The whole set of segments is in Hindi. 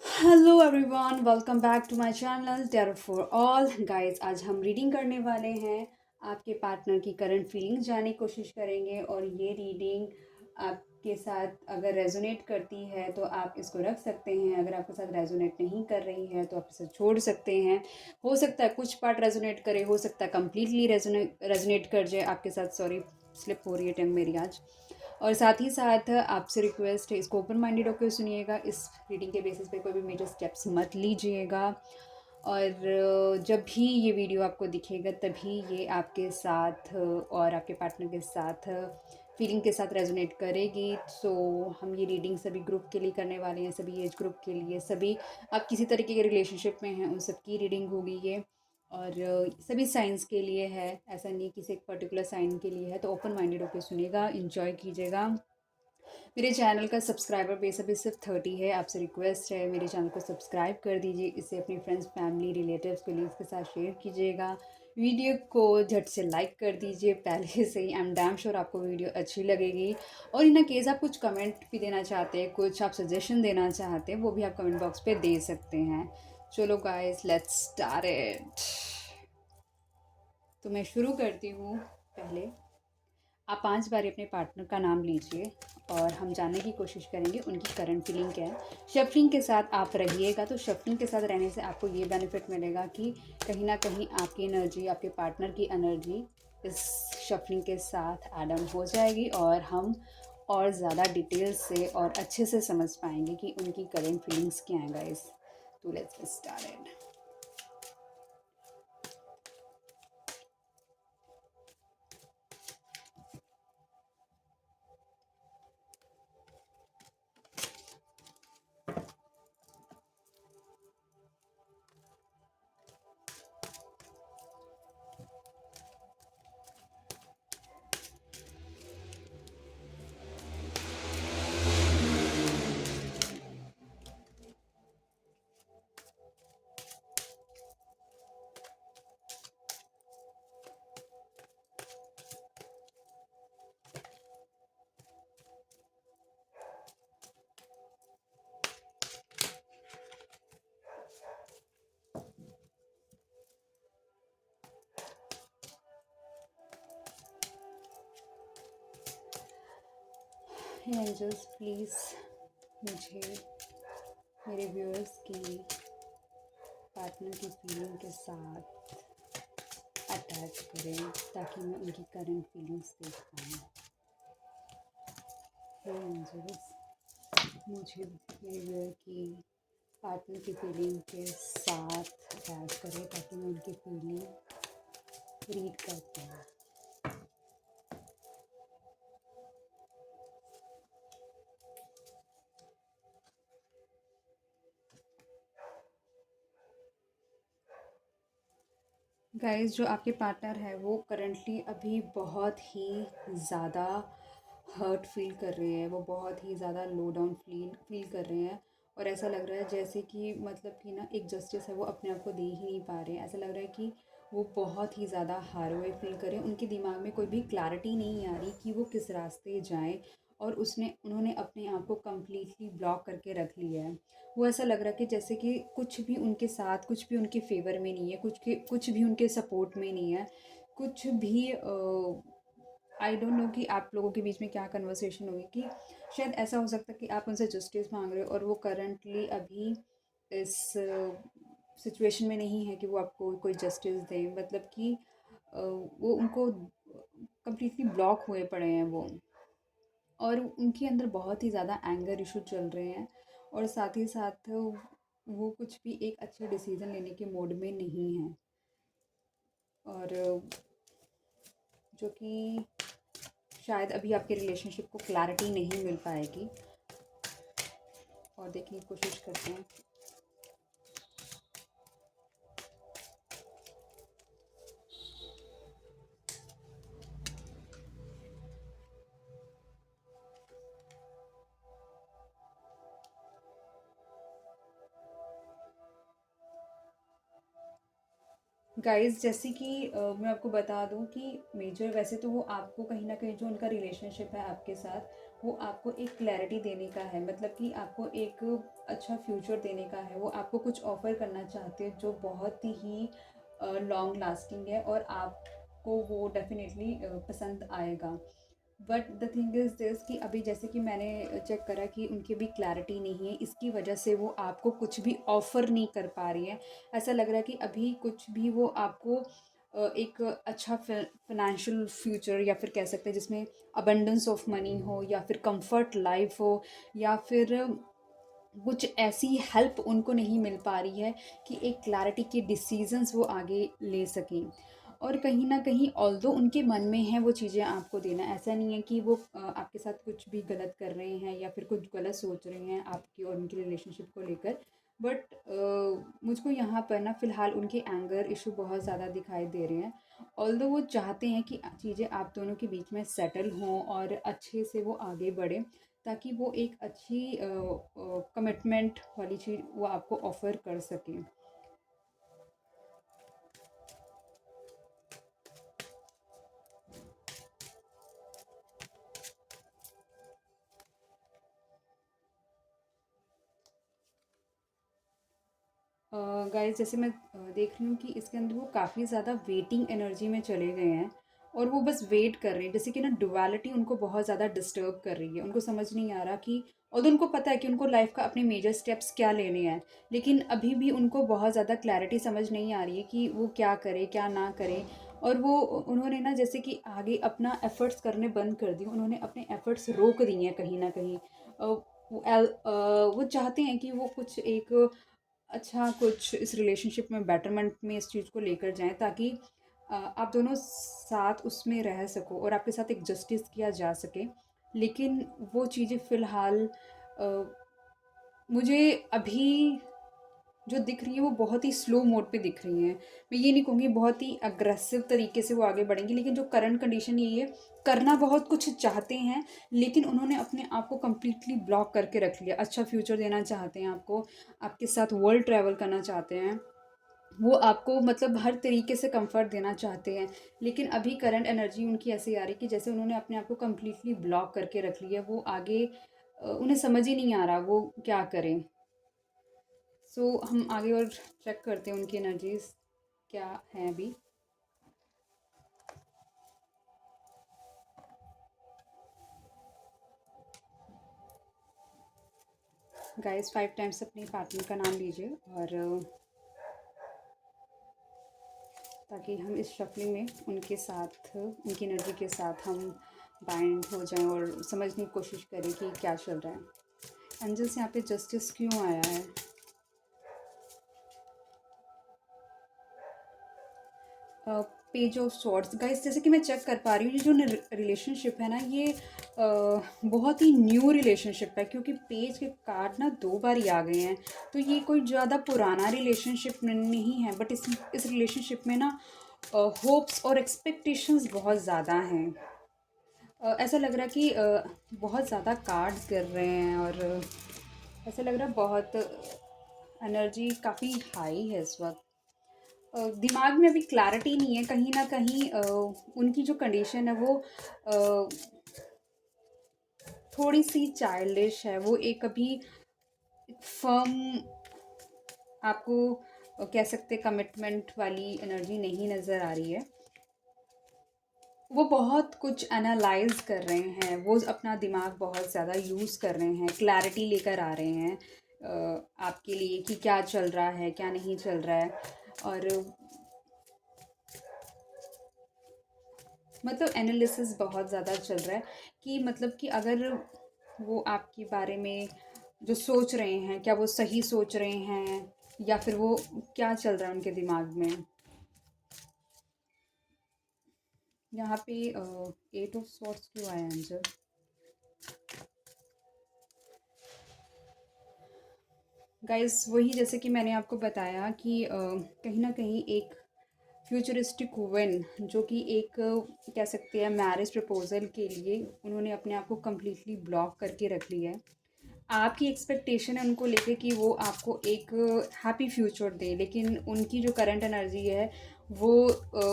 Hello everyone, welcome back to my channel tarot for all guys. आज हम रीडिंग करने वाले हैं। आपके पार्टनर की करंट फीलिंग्स जानने की कोशिश करेंगे और ये रीडिंग आपके साथ अगर रेजोनेट करती है तो आप इसको रख सकते हैं। अगर आपके साथ रेजोनेट नहीं कर रही है तो आप इसे छोड़ सकते हैं। हो सकता है कुछ पार्ट रेजोनेट करे, हो सकता है कम्प्लीटली रेजोनेट कर जाए आपके साथ। सॉरी, स्लिप हो रही है टंग मेरी आज। और साथ ही साथ आपसे रिक्वेस्ट है, इसको ओपन माइंडेड होकर सुनिएगा। इस रीडिंग के बेसिस पे कोई भी मेजर स्टेप्स मत लीजिएगा। और जब भी ये वीडियो आपको दिखेगा तभी ये आपके साथ और आपके पार्टनर के साथ फीलिंग के साथ रेजोनेट करेगी। सो हम ये रीडिंग सभी ग्रुप के लिए करने वाले हैं, सभी एज ग्रुप के लिए। सभी आप किसी तरीके के रिलेशनशिप में हैं उन सब की रीडिंग होगी ये। और सभी साइंस के लिए है, ऐसा नहीं किसी एक पर्टिकुलर साइन के लिए है। तो ओपन माइंडेड होकर सुनिएगा, इंजॉय कीजिएगा। मेरे चैनल का सब्सक्राइबर बेस अभी सिर्फ 30 है। आपसे रिक्वेस्ट है मेरे चैनल को सब्सक्राइब कर दीजिए, इसे अपनी फ्रेंड्स, फैमिली, रिलेटिव्स, कोलीग्स के साथ शेयर कीजिएगा। वीडियो को झट से लाइक कर दीजिए पहले से ही। आई एम डैम श्योर आपको वीडियो अच्छी लगेगी। और इन केस आप कुछ कमेंट भी देना चाहते हैं, कुछ आप सजेशन देना चाहते हैं, वो भी आप कमेंट बॉक्स पे दे सकते हैं। चलो गाइस, लेट्स स्टार्ट इट। तो मैं शुरू करती हूँ। पहले आप 5 बार अपने पार्टनर का नाम लीजिए और हम जानने की कोशिश करेंगे उनकी करंट फीलिंग क्या है। शफलिंग के साथ आप रहिएगा, तो शफलिंग के साथ रहने से आपको ये बेनिफिट मिलेगा कि कहीं ना कहीं आपकी एनर्जी, आपके पार्टनर की एनर्जी इस शफलिंग के साथ एडम हो जाएगी और हम और ज़्यादा डिटेल से और अच्छे से समझ पाएंगे कि उनकी करंट फीलिंग्स क्या हैं गाइस। तो let's get started. Angels please मुझे मेरे व्यूअर्स की पार्टनर की फीलिंग के साथ अटैच करें ताकि मैं उनकी करंट फीलिंग्स देख पाऊँ। हे एंजल्स, मुझे मेरे व्यूअर की पार्टनर की फीलिंग के साथ अटैच करें ताकि मैं उनकी फीलिंग रीड कर पाऊँ। गाइस, जो आपके पार्टनर है वो करंटली अभी बहुत ही ज़्यादा हर्ट फील कर रहे हैं। वो बहुत ही ज़्यादा लो डाउन फील कर रहे हैं। और ऐसा लग रहा है जैसे कि मतलब कि ना एक जस्टिस है वो अपने आप को दे ही नहीं पा रहे हैं। ऐसा लग रहा है कि वो बहुत ही ज़्यादा हारे हुए फील करें। उनके दिमाग में कोई भी क्लैरिटी नहीं आ रही कि वो किस रास्ते जाएं। और उन्होंने अपने आप को कम्प्लीटली ब्लॉक करके रख लिया है। वो ऐसा लग रहा है कि जैसे कि कुछ भी उनके साथ, कुछ भी उनके फेवर में नहीं है, कुछ भी उनके सपोर्ट में नहीं है। कुछ भी आई डोंट नो कि आप लोगों के बीच में क्या कन्वर्सेशन होगी कि शायद ऐसा हो सकता है कि आप उनसे जस्टिस मांग रहे हो और वो करंटली अभी इस सिचुएशन में नहीं है कि वो आपको कोई जस्टिस दें। मतलब कि वो उनको कम्प्लीटली ब्लॉक हुए पड़े हैं वो। और उनके अंदर बहुत ही ज़्यादा एंगर इशू चल रहे हैं। और साथ ही साथ वो कुछ भी एक अच्छे डिसीज़न लेने के मोड में नहीं है। और जो कि शायद अभी आपके रिलेशनशिप को क्लैरिटी नहीं मिल पाएगी। और देखने की कोशिश करते हैं। गाइस, जैसे कि मैं आपको बता दूं कि मेजर वैसे तो वो आपको कहीं ना कहीं जो उनका रिलेशनशिप है आपके साथ वो आपको एक क्लैरिटी देने का है, मतलब कि आपको एक अच्छा फ्यूचर देने का है। वो आपको कुछ ऑफ़र करना चाहते हैं जो बहुत ही लॉन्ग लास्टिंग है और आपको वो डेफ़िनेटली पसंद आएगा। But the thing is this कि अभी जैसे कि मैंने चेक करा कि उनकी भी क्लैरिटी नहीं है, इसकी वजह से वो आपको कुछ भी ऑफ़र नहीं कर पा रही है। ऐसा लग रहा है कि अभी कुछ भी वो आपको एक अच्छा फाइनेंशियल फ्यूचर या फिर कह सकते हैं जिसमें अबंडेंस ऑफ मनी हो या फिर कंफर्ट लाइफ हो या फिर कुछ ऐसी हेल्प उनको नहीं मिल पा रही है कि एक क्लैरिटी के डिसीजंस वो आगे ले सकें। और कहीं ना कहीं ऑल्दो उनके मन में है वो चीज़ें आपको देना, ऐसा नहीं है कि वो आपके साथ कुछ भी गलत कर रहे हैं या फिर कुछ गलत सोच रहे हैं आपकी और उनकी रिलेशनशिप को लेकर। बट मुझको यहाँ पर ना फ़िलहाल उनके एंगर इशू बहुत ज़्यादा दिखाई दे रहे हैं। ऑल्दो वो चाहते हैं कि चीज़ें आप दोनों के बीच में सेटल हों और अच्छे से वो आगे बढ़ें, ताकि वो एक अच्छी कमिटमेंट वाली चीज़ वो आपको ऑफ़र कर सकें। गाइस जैसे मैं देख रही हूँ कि इसके अंदर वो काफ़ी ज़्यादा वेटिंग एनर्जी में चले गए हैं और वो बस वेट कर रहे हैं, जैसे कि ना डुअलिटी उनको बहुत ज़्यादा डिस्टर्ब कर रही है। उनको समझ नहीं आ रहा कि, और उनको पता है कि उनको लाइफ का अपने मेजर स्टेप्स क्या लेने हैं, लेकिन अभी भी उनको बहुत ज़्यादा क्लैरिटी समझ नहीं आ रही है कि वो क्या करे क्या ना करे। और वो उन्होंने ना जैसे कि आगे अपना एफ़र्ट्स करने बंद कर दिए, उन्होंने अपने एफ़र्ट्स रोक दिए हैं कहीं ना कहीं। वो चाहते हैं कि वो कुछ एक अच्छा कुछ इस रिलेशनशिप में बेटरमेंट में इस चीज़ को लेकर जाएँ, ताकि आप दोनों साथ उसमें रह सको और आपके साथ एक जस्टिस किया जा सके। लेकिन वो चीज़ें फ़िलहाल अ, मुझे अभी जो दिख रही है वो बहुत ही स्लो मोड पे दिख रही हैं। मैं ये नहीं कहूँगी बहुत ही अग्रेसिव तरीके से वो आगे बढ़ेंगी, लेकिन जो करंट कंडीशन यही है, करना बहुत कुछ चाहते हैं लेकिन उन्होंने अपने आप को कंप्लीटली ब्लॉक करके रख लिया। अच्छा फ्यूचर देना चाहते हैं आपको, आपके साथ वर्ल्ड ट्रैवल करना चाहते हैं, वो आपको मतलब हर तरीके से कंफर्ट देना चाहते हैं। लेकिन अभी करंट एनर्जी उनकी ऐसी आ रही है कि जैसे उन्होंने अपने आप को कम्प्लीटली ब्लॉक करके रख लिया। वो आगे उन्हें समझ ही नहीं आ रहा वो क्या करें। सो हम आगे और चेक करते हैं उनकी एनर्जीज क्या हैं अभी। गाइस 5 टाइम्स अपने पार्टनर का नाम लीजिए, और ताकि हम इस शफलिंग में उनके साथ उनकी एनर्जी के साथ हम बाइंड हो जाएं और समझने की कोशिश करें कि क्या चल रहा है। एंजल्स यहाँ पे जस्टिस क्यों आया है? Page of swords. गाइस जैसे कि मैं चेक कर पा रही हूँ, ये जो रिलेशनशिप है ना, ये बहुत ही न्यू रिलेशनशिप है, क्योंकि पेज के कार्ड ना 2 बार ही आ गए हैं। तो ये कोई ज़्यादा पुराना रिलेशनशिप नहीं है, बट इस रिलेशनशिप में ना होप्स और एक्सपेक्टेशंस बहुत ज़्यादा हैं। ऐसा लग रहा है कि बहुत ज़्यादा कार्ड्स गिर रहे हैं और ऐसा लग रहा है बहुत एनर्जी काफ़ी हाई है इस वक्त। दिमाग में अभी क्लैरिटी नहीं है, कहीं ना कहीं उनकी जो कंडीशन है वो थोड़ी सी चाइल्डिश है। वो एक अभी फर्म आपको कह सकते कमिटमेंट वाली एनर्जी नहीं नज़र आ रही है। वो बहुत कुछ एनालाइज कर रहे हैं, वो अपना दिमाग बहुत ज़्यादा यूज़ कर रहे हैं, क्लैरिटी लेकर आ रहे हैं आपके लिए कि क्या चल रहा है क्या नहीं चल रहा है। और मतलब एनालिसिस बहुत ज़्यादा चल रहा है कि मतलब कि अगर वो आपके बारे में जो सोच रहे हैं क्या वो सही सोच रहे हैं या फिर वो क्या चल रहा है उनके दिमाग में। यहाँ पे 8 ऑफ सॉर्ड्स क्यों आया एंजल? गाइस वही जैसे कि मैंने आपको बताया कि कहीं ना कहीं एक फ्यूचरिस्टिक वुमेन जो कि एक कह सकते हैं मैरिज प्रपोजल के लिए उन्होंने अपने आप को कम्प्लीटली ब्लॉक करके रख लिया है। आपकी एक्सपेक्टेशन है उनको लेके कि वो आपको एक हैप्पी फ्यूचर दे, लेकिन उनकी जो करंट एनर्जी है वो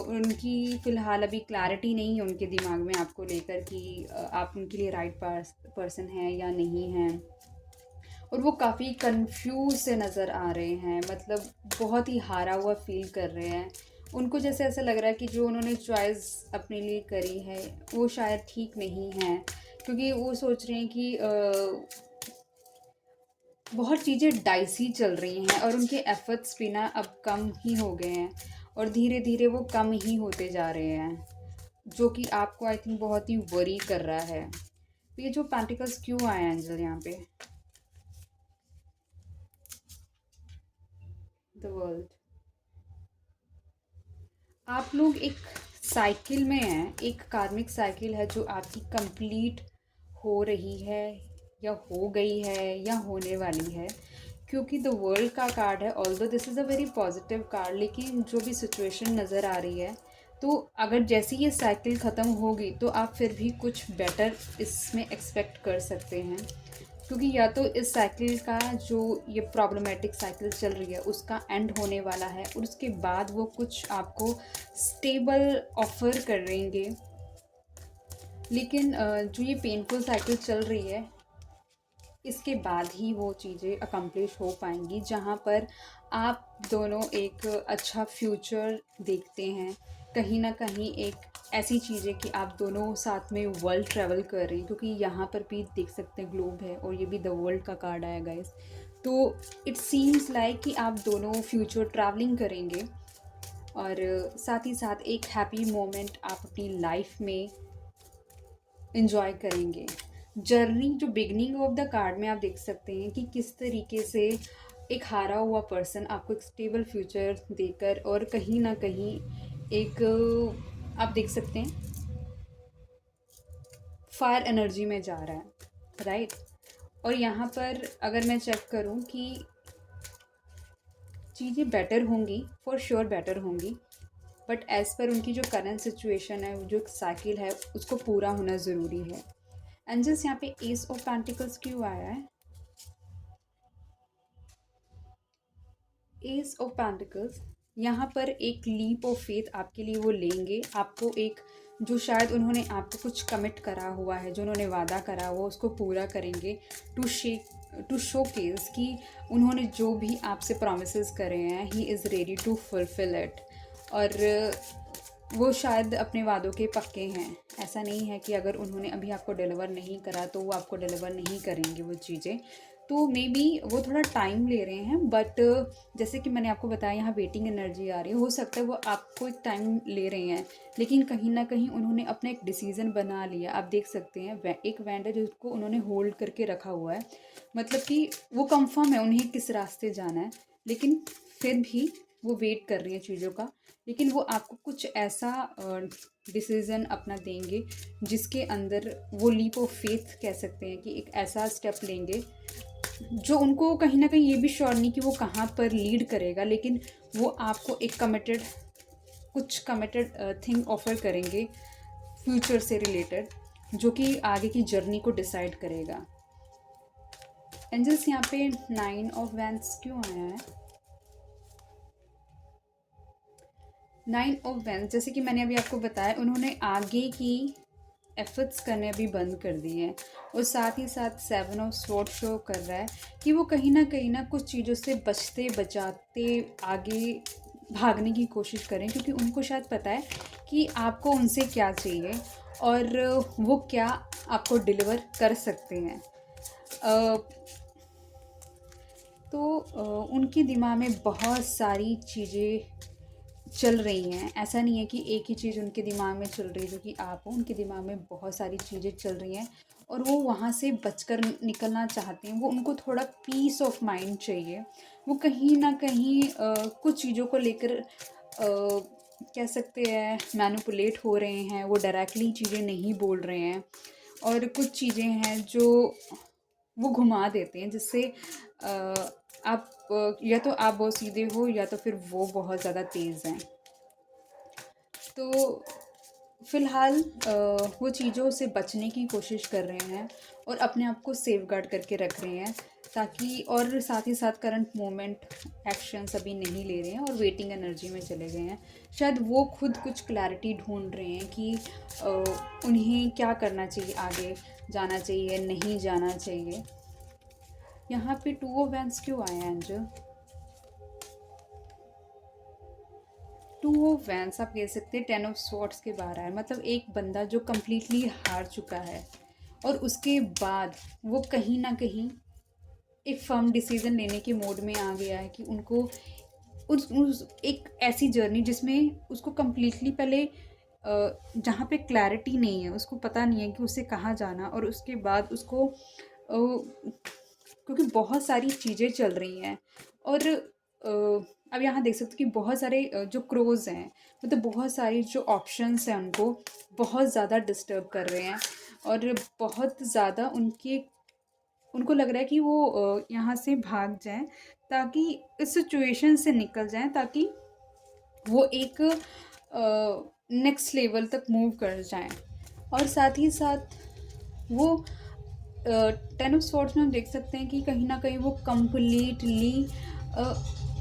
उनकी फ़िलहाल अभी क्लैरिटी नहीं है उनके दिमाग में आपको लेकर कि आप उनके लिए राइट पर्सन हैं या नहीं हैं। और वो काफ़ी कंफ्यूज से नज़र आ रहे हैं, मतलब बहुत ही हारा हुआ फील कर रहे हैं। उनको जैसे ऐसा लग रहा है कि जो उन्होंने चॉइस अपने लिए करी है वो शायद ठीक नहीं है, क्योंकि वो सोच रहे हैं कि बहुत चीज़ें डाइसी चल रही हैं और उनके एफर्ट्स भी ना अब कम ही हो गए हैं और धीरे धीरे वो कम ही होते जा रहे हैं, जो कि आपको आई थिंक बहुत ही वरी कर रहा है। तो ये जो पेंटिकल्स क्यों आए हैं एंजल यहाँ पे? The world. आप लोग एक साइकिल में हैं, एक कार्मिक साइकिल है जो आपकी कंप्लीट हो रही है या हो गई है या होने वाली है, क्योंकि द वर्ल्ड का कार्ड है। Although this is a very positive card, लेकिन जो भी सिचुएशन नज़र आ रही है, तो अगर जैसी ये साइकिल ख़त्म होगी तो आप फिर भी कुछ बेटर इसमें एक्सपेक्ट कर सकते हैं, क्योंकि या तो इस साइकिल का जो ये प्रॉब्लमेटिक साइकिल चल रही है उसका एंड होने वाला है और उसके बाद वो कुछ आपको स्टेबल ऑफर करेंगे। लेकिन जो ये पेनफुल साइकिल चल रही है इसके बाद ही वो चीज़ें अकम्प्लिश हो पाएंगी, जहाँ पर आप दोनों एक अच्छा फ्यूचर देखते हैं। कहीं ना कहीं एक ऐसी चीज़ है कि आप दोनों साथ में वर्ल्ड ट्रैवल कर रहे हैं, क्योंकि यहाँ पर भी देख सकते हैं ग्लोब है और ये भी द वर्ल्ड का कार्ड आया गाइस। तो इट सीम्स लाइक कि आप दोनों फ्यूचर ट्रैवलिंग करेंगे और साथ ही साथ एक हैप्पी मोमेंट आप अपनी लाइफ में इंजॉय करेंगे। जर्नी जो बिगनिंग ऑफ द कार्ड में आप देख सकते हैं कि किस तरीके से एक हारा हुआ पर्सन आपको एक स्टेबल फ्यूचर देकर और कहीं ना कहीं एक आप देख सकते हैं फायर एनर्जी में जा रहा है, राइट। और यहाँ पर अगर मैं चेक करूँ कि चीज़ें बेटर होंगी, फॉर श्योर बेटर होंगी, बट एज़ पर उनकी जो करंट सिचुएशन है, जो एक साइकिल है, उसको पूरा होना ज़रूरी है। एंजल्स यहाँ पे एस ऑफ पेंटिकल्स क्यों आया है? एस ऑफ पेंटिकल्स यहाँ पर एक लीप ऑफ फेथ आपके लिए वो लेंगे। आपको एक जो शायद उन्होंने आपको कुछ कमिट करा हुआ है, जो उन्होंने वादा करा हुआ उसको पूरा करेंगे, टू शो केस कि उन्होंने जो भी आपसे प्रोमिस करे हैं he is ready to fulfil it. और वो शायद अपने वादों के पक्के हैं। ऐसा नहीं है कि अगर उन्होंने अभी आपको डिलीवर नहीं करा तो वो आपको डिलीवर नहीं करेंगे वो चीज़ें। तो मे बी वो थोड़ा टाइम ले रहे हैं, बट जैसे कि मैंने आपको बताया यहाँ वेटिंग एनर्जी आ रही है, हो सकता है वो आपको एक टाइम ले रहे हैं, लेकिन कहीं ना कहीं उन्होंने अपना एक डिसीज़न बना लिया। आप देख सकते हैं एक वेंडर जिसको उन्होंने होल्ड करके रखा हुआ है, मतलब कि वो कंफर्म है उन्हें किस रास्ते जाना है, लेकिन फिर भी वो वेट कर रही हैं चीज़ों का। लेकिन वो आपको कुछ ऐसा डिसीज़न अपना देंगे जिसके अंदर वो लीप ऑफ फेथ कह सकते हैं, कि एक ऐसा स्टेप लेंगे जो उनको कहीं ना कहीं ये भी श्योर नहीं कि वो कहाँ पर लीड करेगा, लेकिन वो आपको एक कमिटेड थिंग ऑफर करेंगे फ्यूचर से रिलेटेड, जो कि आगे की जर्नी को डिसाइड करेगा। एंजल्स यहाँ पे 9 ऑफ वैंड्स क्यों आया है? 9 ऑफ वैंड्स, जैसे कि मैंने अभी आपको बताया, उन्होंने आगे की एफर्ट्स करने अभी बंद कर दिए हैं और साथ ही साथ 7 ऑफ स्वॉर्ड शो कर रहा है कि वो कहीं ना कुछ चीज़ों से बचते बचाते आगे भागने की कोशिश करें, क्योंकि उनको शायद पता है कि आपको उनसे क्या चाहिए और वो क्या आपको डिलीवर कर सकते हैं। तो उनके दिमाग में बहुत सारी चीज़ें चल रही हैं। ऐसा नहीं है कि एक ही चीज़ उनके दिमाग में चल रही है जो कि आप हो, उनके दिमाग में बहुत सारी चीज़ें चल रही हैं और वो वहाँ से बचकर निकलना चाहते हैं। वो उनको थोड़ा पीस ऑफ माइंड चाहिए। वो कहीं ना कहीं कुछ चीज़ों को लेकर कह सकते हैं मैनिपुलेट हो रहे हैं। वो डायरेक्टली चीज़ें नहीं बोल रहे हैं और कुछ चीज़ें हैं जो वो घुमा देते हैं, जिससे आप या तो आप बहुत सीधे हो या तो फिर वो बहुत ज़्यादा तेज़ हैं। तो फ़िलहाल वो चीज़ों से बचने की कोशिश कर रहे हैं और अपने आप को सेफ गार्ड करके रख रहे हैं, ताकि, और साथ ही साथ करंट मोमेंट एक्शंस अभी नहीं ले रहे हैं और वेटिंग एनर्जी में चले गए हैं। शायद वो खुद कुछ क्लैरिटी ढूंढ रहे हैं कि उन्हें क्या करना चाहिए, आगे जाना चाहिए, नहीं जाना चाहिए। यहाँ पे 2 ऑफ वैंड्स क्यों आए हैं एंजल? 2 ऑफ वैंड्स आप कह सकते हैं 10 ऑफ स्वॉर्ड्स के बाहर आया, मतलब एक बंदा जो कम्प्लीटली हार चुका है और उसके बाद वो कहीं ना कहीं एक फर्म डिसीजन लेने के मोड में आ गया है कि उनको उस एक ऐसी जर्नी जिसमें उसको कम्प्लीटली पहले जहाँ पे क्लैरिटी नहीं है, उसको पता नहीं है कि उसे कहाँ जाना, और उसके बाद उसको क्योंकि बहुत सारी चीज़ें चल रही हैं और अब यहाँ देख सकते हो कि बहुत सारे जो क्रोज़ हैं, मतलब बहुत सारी जो ऑप्शंस हैं उनको बहुत ज़्यादा डिस्टर्ब कर रहे हैं और बहुत ज़्यादा उनको लग रहा है कि वो यहाँ से भाग जाएं ताकि इस सिचुएशन से निकल जाएं, ताकि वो एक नेक्स्ट लेवल तक मूव कर जाएं। और साथ ही साथ वो 10 ऑफ स्वॉर्ड्स में हम देख सकते हैं कि कहीं ना कहीं वो कम्प्लीटली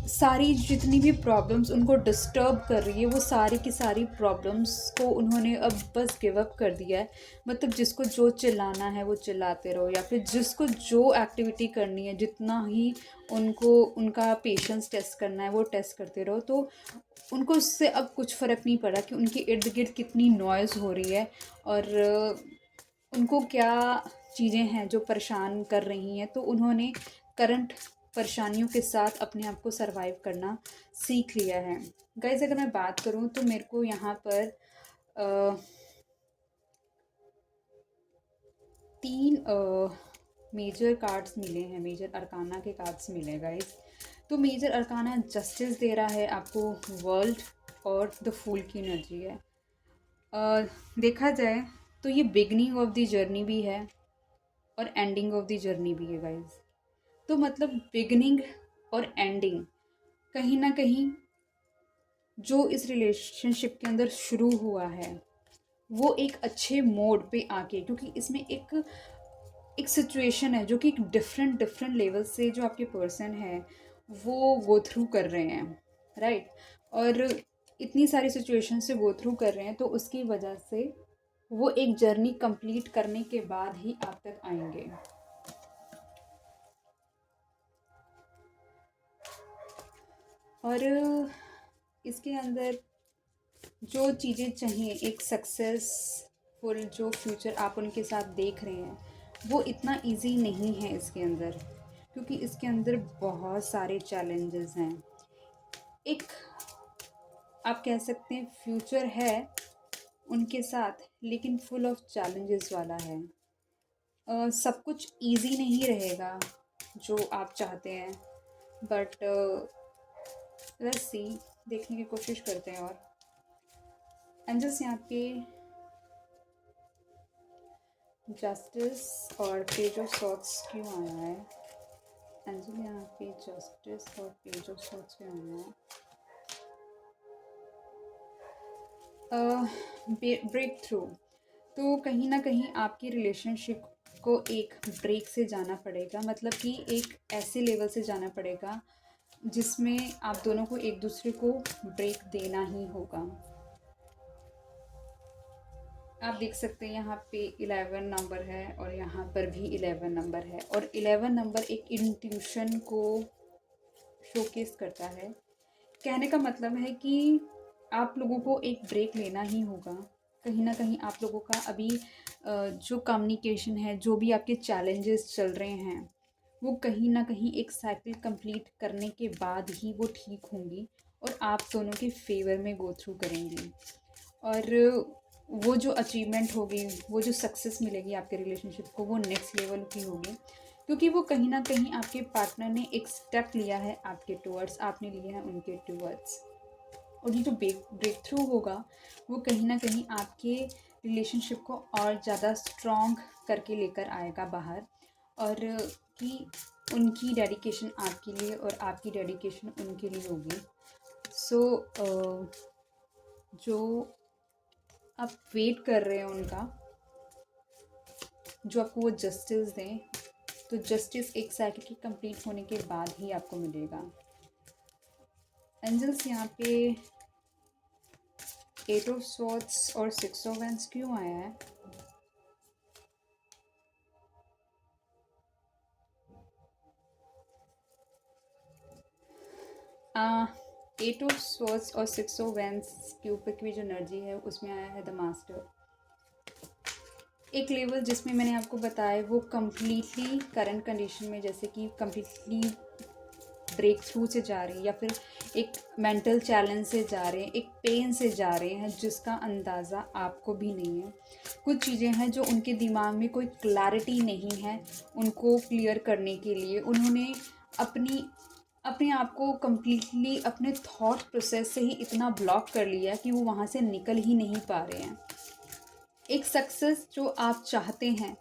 सारी जितनी भी प्रॉब्लम्स उनको डिस्टर्ब कर रही है, वो सारी की सारी प्रॉब्लम्स को उन्होंने अब बस गिव अप कर दिया है। मतलब जिसको जो चिल्लाना है वो चिल्लाते रहो, या फिर जिसको जो एक्टिविटी करनी है, जितना ही उनको उनका पेशेंस टेस्ट करना है वो टेस्ट करते रहो, तो उनको उससे अब कुछ फ़र्क नहीं पड़ा कि उनके इर्द गिर्द कितनी नॉइज़ हो रही है और उनको क्या चीज़ें हैं जो परेशान कर रही हैं। तो उन्होंने करंट परेशानियों के साथ अपने आप को सरवाइव करना सीख लिया है। गाइस अगर मैं बात करूं तो मेरे को यहाँ पर 3 मेजर कार्ड्स मिले हैं, मेजर अरकाना के कार्ड्स मिले गाइस। तो मेजर अरकाना जस्टिस दे रहा है आपको, वर्ल्ड और द फूल की एनर्जी है। देखा जाए तो ये बिगनिंग ऑफ द जर्नी भी है और एंडिंग ऑफ द जर्नी भी है गाइस। तो मतलब बिगनिंग और एंडिंग कहीं ना कहीं जो इस रिलेशनशिप के अंदर शुरू हुआ है वो एक अच्छे मोड पे आके, क्योंकि इसमें एक सिचुएशन है जो कि एक डिफरेंट डिफरेंट लेवल से जो आपके पर्सन है वो गो थ्रू कर रहे हैं, राइट। और इतनी सारी सिचुएशन से गो थ्रू कर रहे हैं, तो उसकी वजह से वो एक जर्नी कंप्लीट करने के बाद ही आप तक आएंगे। और इसके अंदर जो चीज़ें चाहिए एक सक्सेसफुल जो फ्यूचर आप उनके साथ देख रहे हैं, वो इतना इजी नहीं है इसके अंदर, क्योंकि इसके अंदर बहुत सारे चैलेंजेस हैं। एक आप कह सकते हैं फ्यूचर है उनके साथ, लेकिन फुल ऑफ चैलेंजेस वाला है। सब कुछ इजी नहीं रहेगा जो आप चाहते हैं, बट लेट्स सी, देखने की कोशिश करते हैं। और एंजल्स यहाँ पे जस्टिस और पेज ऑफ सॉर्ड्स क्यों आया है? एंजल यहाँ पे जस्टिस और पेज ऑफ सॉर्ड्स क्यों आया है? ब्रेक थ्रू, तो कहीं ना कहीं आपकी रिलेशनशिप को एक ब्रेक से जाना पड़ेगा, मतलब कि एक ऐसे लेवल से जाना पड़ेगा जिसमें आप दोनों को एक दूसरे को ब्रेक देना ही होगा। आप देख सकते हैं यहाँ पे 11 नंबर है और यहाँ पर भी 11 नंबर है, और 11 नंबर एक इंट्यूशन को शोकेस करता है। कहने का मतलब है कि आप लोगों को एक ब्रेक लेना ही होगा। कहीं ना कहीं आप लोगों का अभी जो कम्युनिकेशन है, जो भी आपके चैलेंजेस चल रहे हैं, वो कहीं ना कहीं एक साइकिल कंप्लीट करने के बाद ही वो ठीक होंगी और आप दोनों के फेवर में गो थ्रू करेंगी। और वो जो अचीवमेंट होगी, वो जो सक्सेस मिलेगी आपके रिलेशनशिप को, वो नेक्स्ट लेवल की होगी, क्योंकि वो कहीं ना कहीं आपके पार्टनर ने एक स्टेप लिया है आपके टूवर्ड्स, आपने लिया है उनके टूवर्ड्स। और ये जो ब्रेक थ्रू होगा वो कहीं ना कहीं आपके रिलेशनशिप को और ज़्यादा स्ट्रॉन्ग करके लेकर आएगा बाहर, और कि उनकी डेडिकेशन आपके लिए और आपकी डेडिकेशन उनके लिए होगी। सो जो आप वेट कर रहे हैं उनका, जो आपको वो जस्टिस दें, तो जस्टिस एक साइकिल की कंप्लीट होने के बाद ही आपको मिलेगा। एंजल्स यहाँ पे 8 ऑफ स्वॉर्ड्स और 6 ऑफ वैंड्स क्यों आया है? एट ऑफ स्वॉर्ड्स और 6 ऑफ वैंड्स के ऊपर की जो एनर्जी है उसमें आया है द मास्टर। एक लेवल जिसमें मैंने आपको बताया वो कम्प्लीटली करंट कंडीशन में जैसे कि कम्प्लीटली ब्रेक थ्रू से जा रही है या फिर एक मेंटल चैलेंज से जा रहे हैं, एक पेन से जा रहे हैं जिसका अंदाज़ा आपको भी नहीं है। कुछ चीज़ें हैं जो उनके दिमाग में कोई क्लैरिटी नहीं है, उनको क्लियर करने के लिए उन्होंने अपने आप को कम्प्लीटली अपने थॉट प्रोसेस से ही इतना ब्लॉक कर लिया कि वो वहाँ से निकल ही नहीं पा रहे हैं। एक सक्सेस जो आप चाहते हैं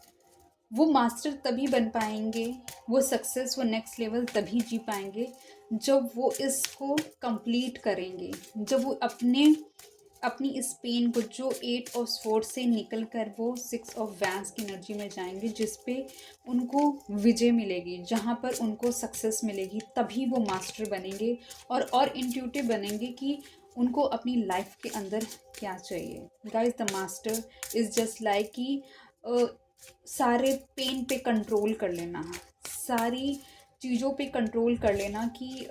वो मास्टर तभी बन पाएंगे, वो सक्सेस, वो नेक्स्ट लेवल तभी जी पाएंगे जब वो इसको कंप्लीट करेंगे, जब वो अपनी इस पेन को जो 8 ऑफ स्वॉर्ड से निकल कर वो 6 ऑफ वैंड्स की एनर्जी में जाएंगे, जिस पे उनको विजय मिलेगी, जहाँ पर उनको सक्सेस मिलेगी, तभी वो मास्टर बनेंगे और इंट्यूटिव बनेंगे कि उनको अपनी लाइफ के अंदर क्या चाहिए। Guys, the master is just like कि सारे पेन पे कंट्रोल कर लेना, सारी चीज़ों पे कंट्रोल कर लेना कि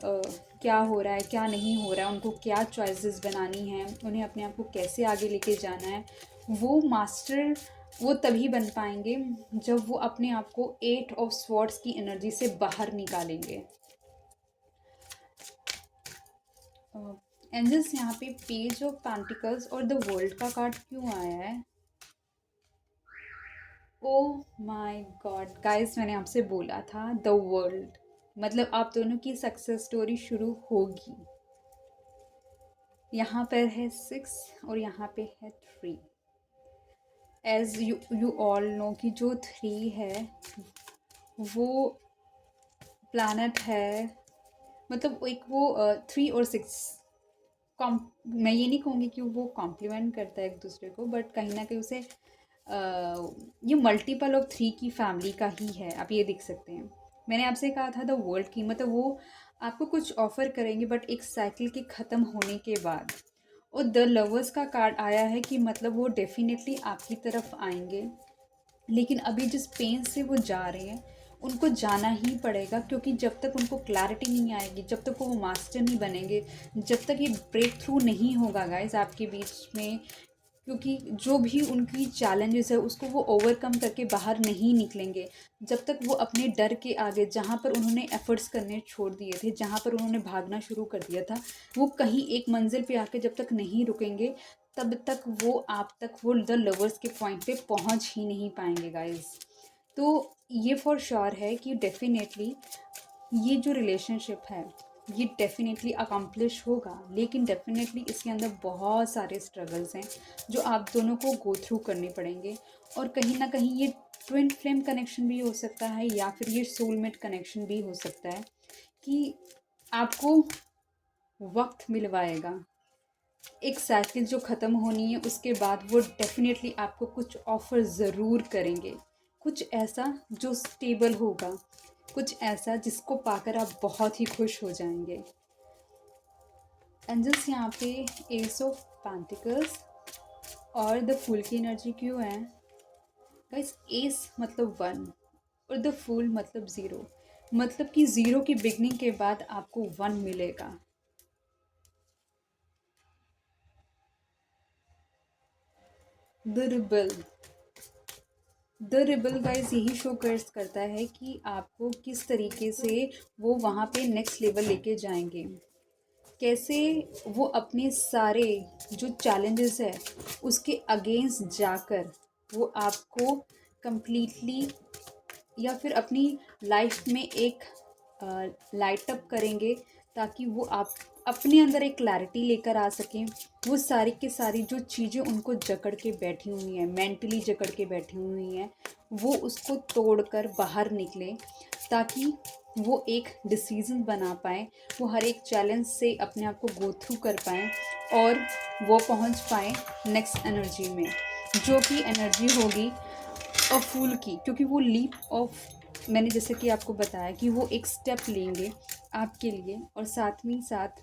क्या हो रहा है, क्या नहीं हो रहा है, उनको क्या चॉइसेस बनानी है, उन्हें अपने आप को कैसे आगे लेके जाना है। वो मास्टर वो तभी बन पाएंगे जब वो अपने आप को 8 ऑफ स्वॉर्ड्स की एनर्जी से बाहर निकालेंगे। एंजल्स यहाँ पे पेज ऑफ पेंटिकल्स और द वर्ल्ड का कार्ड क्यों आया है? ओह माय गॉड गाइस, मैंने आपसे बोला था द वर्ल्ड, मतलब आप दोनों की सक्सेस स्टोरी शुरू होगी। यहाँ पर है 6 और यहाँ पे है 3। एज यू ऑल नो कि जो 3 है वो प्लैनेट है, मतलब एक वो 3 और 6 मैं ये नहीं कहूँगी कि वो कॉम्प्लीमेंट करता है एक दूसरे को, बट कहीं ना कहीं उसे ये मल्टीपल ऑफ 3 की फैमिली का ही है। आप ये देख सकते हैं, मैंने आपसे कहा था द वर्ल्ड की, मतलब वो आपको कुछ ऑफ़र करेंगे बट एक साइकिल के ख़त्म होने के बाद। और द लवर्स का कार्ड आया है कि मतलब वो डेफिनेटली आपकी तरफ आएंगे, लेकिन अभी जिस पेन से वो जा रहे हैं उनको जाना ही पड़ेगा, क्योंकि जब तक उनको क्लैरिटी नहीं आएगी, जब तक वो मास्टर नहीं बनेंगे, जब तक ये ब्रेक थ्रू नहीं होगा गाइस आपके बीच में, क्योंकि जो भी उनकी चैलेंजेस है उसको वो ओवरकम करके बाहर नहीं निकलेंगे, जब तक वो अपने डर के आगे, जहाँ पर उन्होंने एफर्ट्स करने छोड़ दिए थे, जहाँ पर उन्होंने भागना शुरू कर दिया था, वो कहीं एक मंजिल पे आके जब तक नहीं रुकेंगे तब तक वो आप तक वो द लवर्स के पॉइंट पे पहुँच ही नहीं पाएंगे गाइस। तो ये फॉर श्योर है कि डेफिनेटली ये जो रिलेशनशिप है ये डेफिनेटली अकम्प्लिश होगा, लेकिन डेफिनेटली इसके अंदर बहुत सारे स्ट्रगल्स हैं जो आप दोनों को गो थ्रू करने पड़ेंगे। और कहीं ना कहीं ये ट्विन फ्लेम कनेक्शन भी हो सकता है या फिर ये सोलमेट कनेक्शन भी हो सकता है कि आपको वक्त मिलवाएगा। एक साइकिल जो ख़त्म होनी है उसके बाद वो डेफिनेटली आपको कुछ ऑफ़र ज़रूर करेंगे, कुछ ऐसा जो स्टेबल होगा, कुछ ऐसा जिसको पाकर आप बहुत ही खुश हो जाएंगे। एंजल्स यहाँ पे एस ऑफ पेंटिकल्स और द फूल की एनर्जी क्यों है? गाइस, एस मतलब 1 और द फूल मतलब 0, मतलब कि 0 की बिगनिंग के बाद आपको 1 मिलेगा। द रिबल गाइस यही शो करता है कि आपको किस तरीके से वो वहाँ पे नेक्स्ट लेवल लेके जाएंगे, कैसे वो अपने सारे जो चैलेंजेस है उसके अगेंस्ट जाकर वो आपको कंप्लीटली या फिर अपनी लाइफ में एक लाइट अप करेंगे, ताकि वो आप अपने अंदर एक क्लैरिटी लेकर आ सकें। वो सारी की सारी जो चीज़ें उनको जकड़ के बैठी हुई हैं, मेंटली जकड़ के बैठी हुई हैं, वो उसको तोड़कर बाहर निकलें, ताकि वो एक डिसीज़न बना पाएँ, वो हर एक चैलेंज से अपने आप को गो थ्रू कर पाएँ और वो पहुंच पाएँ नेक्स्ट एनर्जी में, जो कि एनर्जी होगी और फूल की, क्योंकि वो लीप ऑफ मैंने जैसे कि आपको बताया कि वो एक स्टेप लेंगे आपके लिए, और साथ में साथ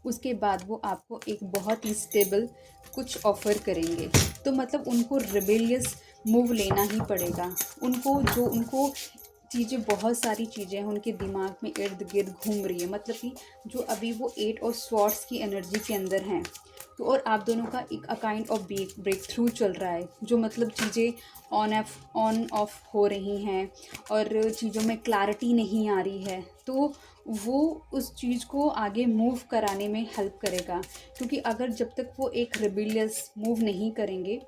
उसके बाद वो आपको एक बहुत ही स्टेबल कुछ ऑफ़र करेंगे। तो मतलब उनको रिबेलियस मूव लेना ही पड़ेगा। उनको चीज़ें, बहुत सारी चीज़ें हैं उनके दिमाग में इर्द गिर्द घूम रही है, मतलब कि जो अभी वो 8 और स्वॉर्ड्स की एनर्जी के अंदर हैं। तो और आप दोनों का एक काइंड ऑफ ब्रेक थ्रू चल रहा है, जो मतलब चीज़ें ऑन ऑफ हो रही हैं और चीज़ों में क्लैरिटी नहीं आ रही है। तो वो उस चीज़ को आगे मूव कराने में हेल्प करेगा, क्योंकि अगर जब तक वो एक रिबेलियस मूव नहीं करेंगे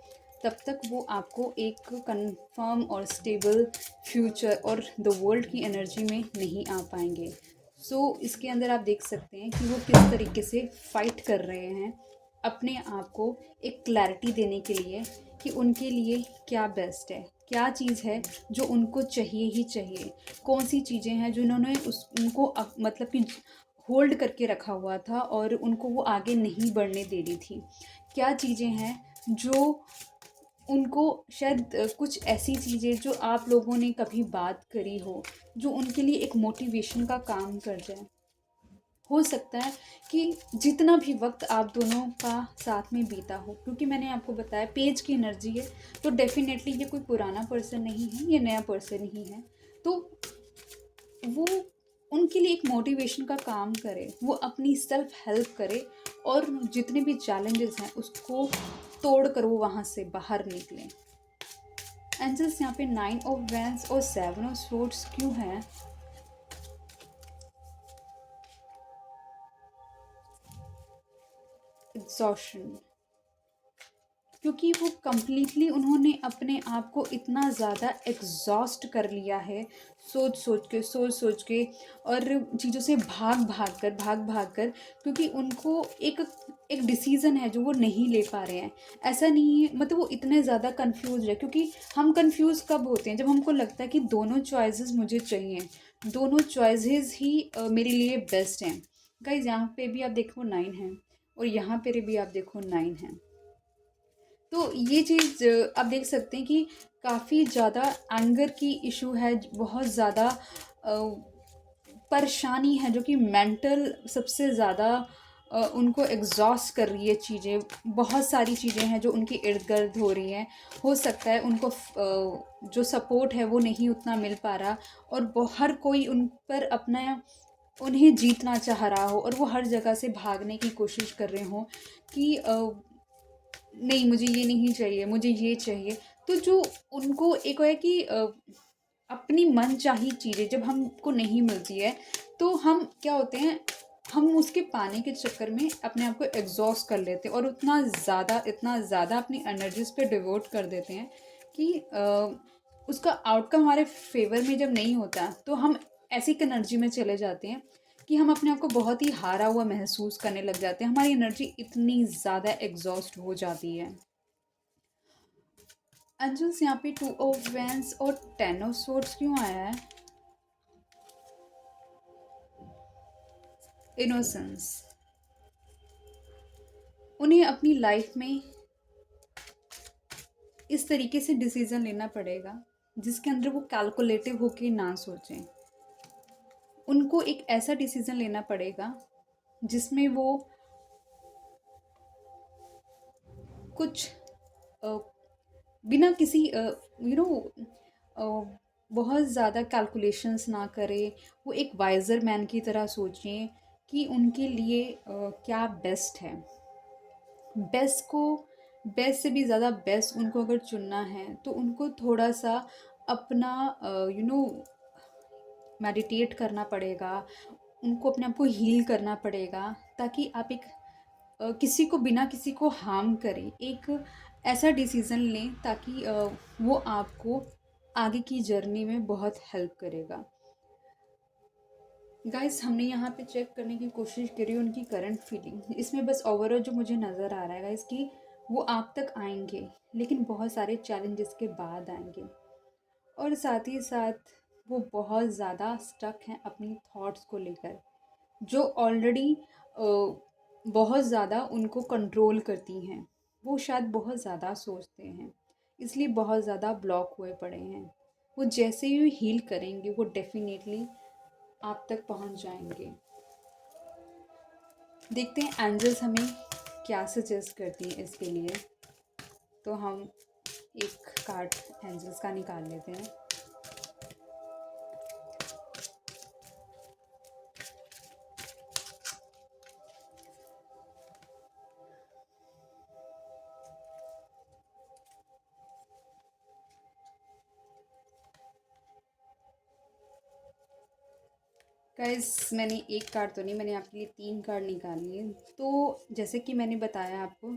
तब तक वो आपको एक कंफर्म और स्टेबल फ्यूचर और द वर्ल्ड की एनर्जी में नहीं आ पाएंगे। इसके अंदर आप देख सकते हैं कि वो किस तरीके से फाइट कर रहे हैं अपने आप को एक क्लैरिटी देने के लिए कि उनके लिए क्या बेस्ट है, क्या चीज़ है जो उनको चाहिए ही चाहिए, कौन सी चीज़ें हैं जो उन्होंने उनको मतलब कि होल्ड करके रखा हुआ था और उनको वो आगे नहीं बढ़ने दे रही थी। क्या चीज़ें हैं जो उनको शायद कुछ ऐसी चीज़ें जो आप लोगों ने कभी बात करी हो, जो उनके लिए एक मोटिवेशन का काम कर जाए। हो सकता है कि जितना भी वक्त आप दोनों का साथ में बीता हो, क्योंकि मैंने आपको बताया पेज की एनर्जी है, तो डेफिनेटली ये कोई पुराना पर्सन नहीं है, ये नया पर्सन ही है। तो वो उनके लिए एक मोटिवेशन का काम करे, वो अपनी सेल्फ हेल्प करे और जितने भी चैलेंजेस हैं उसको तोड़ कर वो वहाँ से बाहर निकलें। एंजल्स यहाँ पे 9 ऑफ वैंस और 7 ऑफ स्वॉर्ड्स क्यों है? एग्जॉशन, क्योंकि वो कम्प्लीटली उन्होंने अपने आप को इतना ज़्यादा एग्जॉस्ट कर लिया है, सोच सोच के और चीज़ों से भाग भाग कर, क्योंकि उनको एक एक डिसीज़न है जो वो नहीं ले पा रहे हैं। ऐसा नहीं है, मतलब वो इतने ज़्यादा कंफ्यूज है, क्योंकि हम कंफ्यूज कब होते हैं? जब हमको लगता है कि दोनों चॉइसेस मुझे चाहिए, दोनों चॉइसेस ही मेरे लिए बेस्ट हैं। गाइज यहाँ पे भी आप देखो 9 है और यहाँ पे भी आप देखो 9 है। तो ये चीज़ आप देख सकते हैं कि काफ़ी ज़्यादा एंगर की इशू है, बहुत ज़्यादा परेशानी है, जो कि मेंटल सबसे ज़्यादा उनको एग्जॉस्ट कर रही है चीज़ें। बहुत सारी चीज़ें हैं जो उनके इर्द गिर्द हो रही हैं। हो सकता है उनको जो सपोर्ट है वो नहीं उतना मिल पा रहा, और हर कोई उन पर अपना उन्हें जीतना चाह रहा हो, और वो हर जगह से भागने की कोशिश कर रहे हों कि नहीं मुझे ये नहीं चाहिए, मुझे ये चाहिए। तो जो उनको एक है कि अपनी मनचाही चीज़ें जब हमको नहीं मिलती है, तो हम क्या होते हैं, हम उसके पाने के चक्कर में अपने आप को एग्जॉस्ट कर लेते हैं और इतना ज़्यादा अपनी एनर्जीज पे डिवोट कर देते हैं कि उसका आउटकम हमारे फेवर में जब नहीं होता, तो हम ऐसी एक एनर्जी में चले जाते हैं कि हम अपने आप को बहुत ही हारा हुआ महसूस करने लग जाते हैं। हमारी एनर्जी इतनी ज़्यादा एग्जॉस्ट हो जाती है। अंजुल्स यहाँ पे 2 ऑफ वैंस और 10 ऑफ स्वॉर्ड्स क्यों आया है? इनोसेंस। उन्हें अपनी लाइफ में इस तरीके से डिसीजन लेना पड़ेगा जिसके अंदर वो कैलकुलेटिव होके ना सोचें। उनको एक ऐसा डिसीजन लेना पड़ेगा जिसमें वो कुछ अ, बिना किसी यू नो बहुत ज़्यादा कैलकुलेशंस ना करें। वो एक वाइज़र मैन की तरह सोचें कि उनके लिए क्या बेस्ट है। बेस्ट को बेस्ट से भी ज़्यादा बेस्ट उनको अगर चुनना है, तो उनको थोड़ा सा अपना यू नो मेडिटेट करना पड़ेगा, उनको अपने आप को हील करना पड़ेगा, ताकि आप एक किसी को बिना किसी को हार्म करें एक ऐसा डिसीज़न लें, ताकि वो आपको आगे की जर्नी में बहुत हेल्प करेगा। गाइस हमने यहाँ पे चेक करने की कोशिश करी उनकी करंट फीलिंग। इसमें बस ओवरऑल जो मुझे नज़र आ रहा है गाइस कि वो आप तक आएंगे, लेकिन बहुत सारे चैलेंजेस के बाद आएंगे, और साथ ही साथ वो बहुत ज़्यादा स्टक हैं अपनी थॉट्स को लेकर, जो ऑलरेडी बहुत ज़्यादा उनको कंट्रोल करती हैं। वो शायद बहुत ज़्यादा सोचते हैं, इसलिए बहुत ज़्यादा ब्लॉक हुए पड़े हैं। वो जैसे ही हील करेंगे वो डेफिनेटली आप तक पहुंच जाएंगे। देखते हैं एंजल्स हमें क्या सजेस्ट करती हैं इसके लिए। तो हम एक कार्ड एंजल्स का निकाल लेते हैं। गाइस मैंने एक कार्ड तो नहीं, मैंने आपके लिए 3 कार्ड निकाल लिए। तो जैसे कि मैंने बताया आपको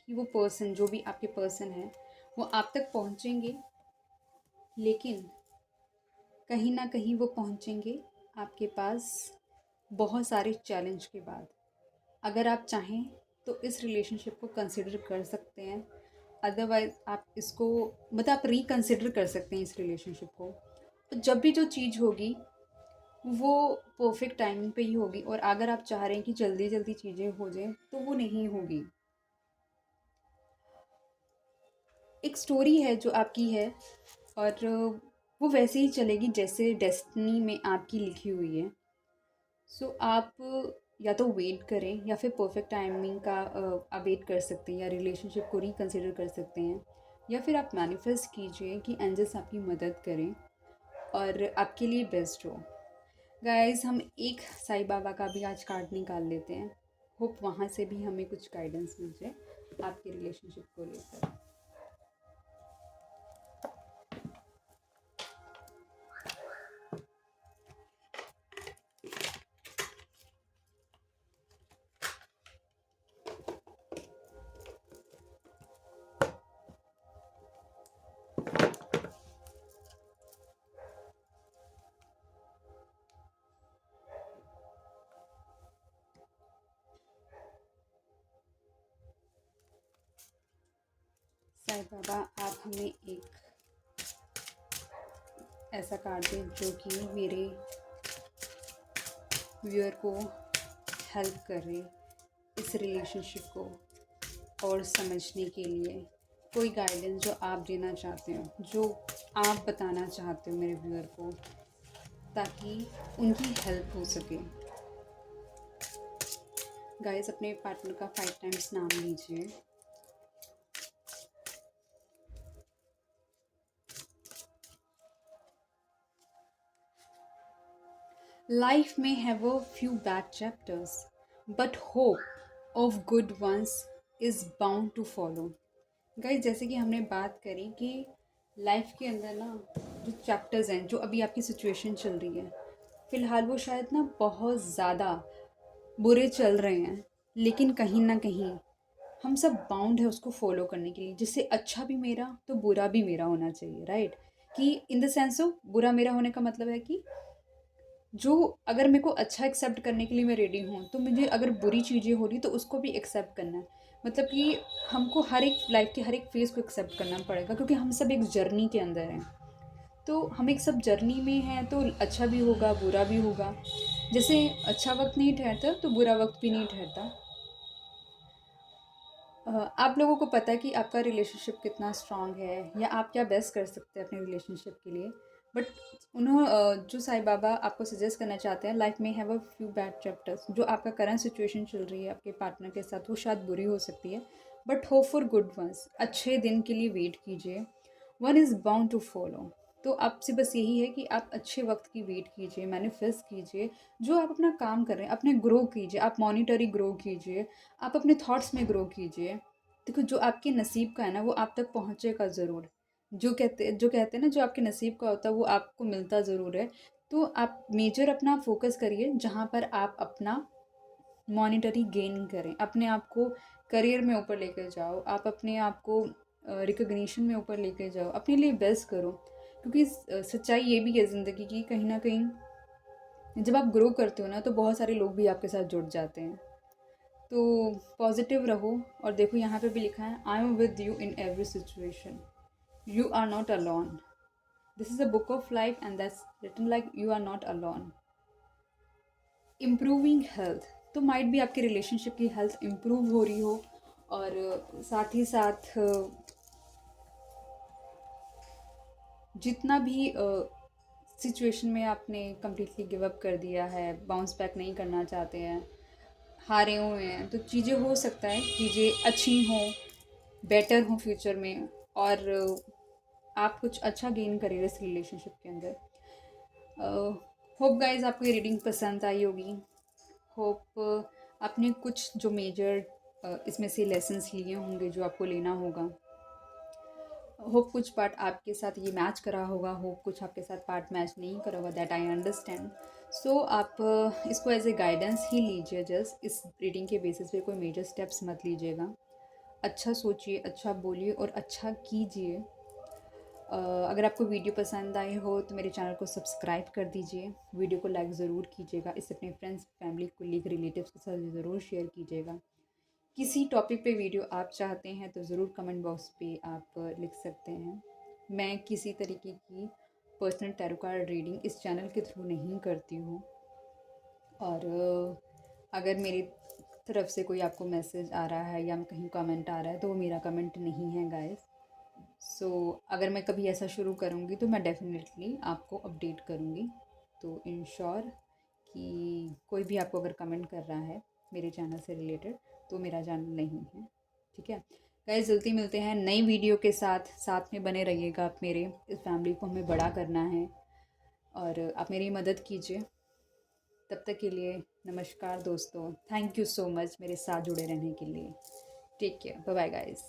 कि वो पर्सन, जो भी आपके पर्सन है, वो आप तक पहुंचेंगे, लेकिन कहीं ना कहीं वो पहुंचेंगे आपके पास बहुत सारे चैलेंज के बाद। अगर आप चाहें तो इस रिलेशनशिप को कंसिडर कर सकते हैं, अदरवाइज़ आप इसको मतलब आप रिकंसिडर कर सकते हैं इस रिलेशनशिप को। तो जब भी जो चीज़ होगी वो परफेक्ट टाइमिंग पे ही होगी, और अगर आप चाह रहे हैं कि जल्दी जल्दी चीज़ें हो जाएं तो वो नहीं होगी। एक स्टोरी है जो आपकी है, और वो वैसे ही चलेगी जैसे डेस्टिनी में आपकी लिखी हुई है। सो आप या तो वेट करें या फिर परफेक्ट टाइमिंग का आप वेट कर सकते हैं, या रिलेशनशिप को रिकंसिडर कर सकते हैं, या फिर आप मैनिफेस्ट कीजिए कि एंजल्स आपकी मदद करें और आपके लिए बेस्ट हो। गाइस हम एक साईं बाबा का भी आज कार्ड निकाल लेते हैं। होप वहाँ से भी हमें कुछ गाइडेंस मिल जाए आपके रिलेशनशिप को लेकर। साईं बाबा आप हमें एक ऐसा कार्ड दें जो कि मेरे व्यूअर को हेल्प करे इस रिलेशनशिप को और समझने के लिए। कोई गाइडेंस जो आप देना चाहते हो, जो आप बताना चाहते हो मेरे व्यूअर को, ताकि उनकी हेल्प हो सके। गाइस अपने पार्टनर का 5 टाइम्स नाम लीजिए। Life may have a few bad chapters, but hope of good ones is bound to follow. Guys जैसे कि हमने बात करी कि लाइफ के अंदर ना जो चैप्टर्स हैं, जो अभी आपकी सिचुएशन चल रही है, फ़िलहाल वो शायद ना बहुत ज़्यादा बुरे चल रहे हैं, लेकिन कहीं ना कहीं हम सब बाउंड है उसको फॉलो करने के लिए, जिससे अच्छा भी मेरा तो बुरा भी मेरा होना चाहिए, राइट। कि इन द सेंस ऑफ बुरा मेरा होने का मतलब है कि जो अगर मेरे को अच्छा एक्सेप्ट करने के लिए मैं रेडी हूँ, तो मुझे अगर बुरी चीज़ें हो रही तो उसको भी एक्सेप्ट करना है। मतलब कि हमको हर एक लाइफ के हर एक फेज़ को एक्सेप्ट करना पड़ेगा, क्योंकि हम सब एक जर्नी के अंदर हैं। तो हम एक सब जर्नी में हैं, तो अच्छा भी होगा बुरा भी होगा। जैसे अच्छा वक्त नहीं ठहरता तो बुरा वक्त भी नहीं ठहरता। आप लोगों को पता है कि आपका रिलेशनशिप कितना स्ट्रांग है, या आप क्या बेस्ट कर सकते हैं अपने रिलेशनशिप के लिए। बट जो साईं बाबा आपको सजेस्ट करना चाहते हैं, लाइफ में have a few bad chapters. जो आपका करंट सिचुएशन चल रही है आपके पार्टनर के साथ, वो शायद बुरी हो सकती है, but hope for good ones. अच्छे दिन के लिए वेट कीजिए, one is bound to follow. तो आपसे बस यही है कि आप अच्छे वक्त की वेट कीजिए, मैनिफेस्ट कीजिए। जो आप अपना काम कर रहे हैं अपने ग्रो कीजिए, आप मॉनिटरी ग्रो कीजिए, आप अपने थॉट्स में ग्रो कीजिए। देखो जो आपके नसीब का है ना वो आप तक पहुँचेगा ज़रूर। जो कहते हैं ना, जो आपके नसीब का होता है वो आपको मिलता ज़रूर है। तो आप मेजर अपना फोकस करिए जहाँ पर आप अपना मॉनिटरी गेन करें, अपने आप को करियर में ऊपर लेकर जाओ, आप अपने आप को रिकग्निशन में ऊपर लेकर जाओ, अपने लिए बेस्ट करो। क्योंकि सच्चाई ये भी है ज़िंदगी की, कहीं ना कहीं जब आप ग्रो करते हो ना तो बहुत सारे लोग भी आपके साथ जुड़ जाते हैं। तो पॉजिटिव रहो। और देखो यहाँ पे भी लिखा है, I am with you in every situation, you are not alone. This is a book of life and that's written like you are not alone. Improving health, तो माइट भी आपके रिलेशनशिप की हेल्थ इम्प्रूव हो रही हो, और साथ ही साथ जितना भी सिचुएशन में आपने कम्प्लीटली गिव अप कर दिया है, बाउंस बैक नहीं करना चाहते हैं, हारे हुए हैं, तो चीज़ें हो सकता है चीज़ें अच्छी हों, बेटर हों फ्यूचर में, और आप कुछ अच्छा गेन करेंगे इस रिलेशनशिप के अंदर। होप गाइज आपको ये रीडिंग पसंद आई होगी। होप आपने कुछ जो मेजर इसमें से लेसन्स लिए होंगे जो आपको लेना होगा। होप कुछ पार्ट आपके साथ ये मैच करा होगा, होप कुछ आपके साथ पार्ट मैच नहीं करा होगा, दैट आई अंडरस्टैंड। सो आप इसको एज ए गाइडेंस ही लीजिए, जस्ट इस रीडिंग के बेसिस पे कोई मेजर स्टेप्स मत लीजिएगा। अच्छा सोचिए, अच्छा बोलिए और अच्छा कीजिए। अगर आपको वीडियो पसंद आई हो तो मेरे चैनल को सब्सक्राइब कर दीजिए, वीडियो को लाइक ज़रूर कीजिएगा, इसे अपने फ्रेंड्स, फैमिली, कोलीग, रिलेटिव्स के साथ ज़रूर शेयर कीजिएगा। किसी टॉपिक पे वीडियो आप चाहते हैं तो ज़रूर कमेंट बॉक्स पे आप लिख सकते हैं। मैं किसी तरीके की पर्सनल टैरो कार्ड रीडिंग इस चैनल के थ्रू नहीं करती हूँ, और अगर मेरी तरफ से कोई आपको मैसेज आ रहा है या कहीं कमेंट आ रहा है तो वो मेरा कमेंट नहीं है गाइस। सो अगर मैं कभी ऐसा शुरू करूँगी तो मैं डेफिनेटली आपको अपडेट करूँगी। तो इंश्योर कि कोई भी आपको अगर कमेंट कर रहा है मेरे चैनल से रिलेटेड तो मेरा चैनल नहीं है, ठीक है गाइस। जल्दी मिलते हैं नई वीडियो के साथ, साथ में बने रहिएगा आप मेरे। इस फैमिली को हमें बड़ा करना है और आप मेरी मदद कीजिए। तब तक के लिए नमस्कार दोस्तों, थैंक यू सो मच मेरे साथ जुड़े रहने के लिए। Take care, bye bye guys.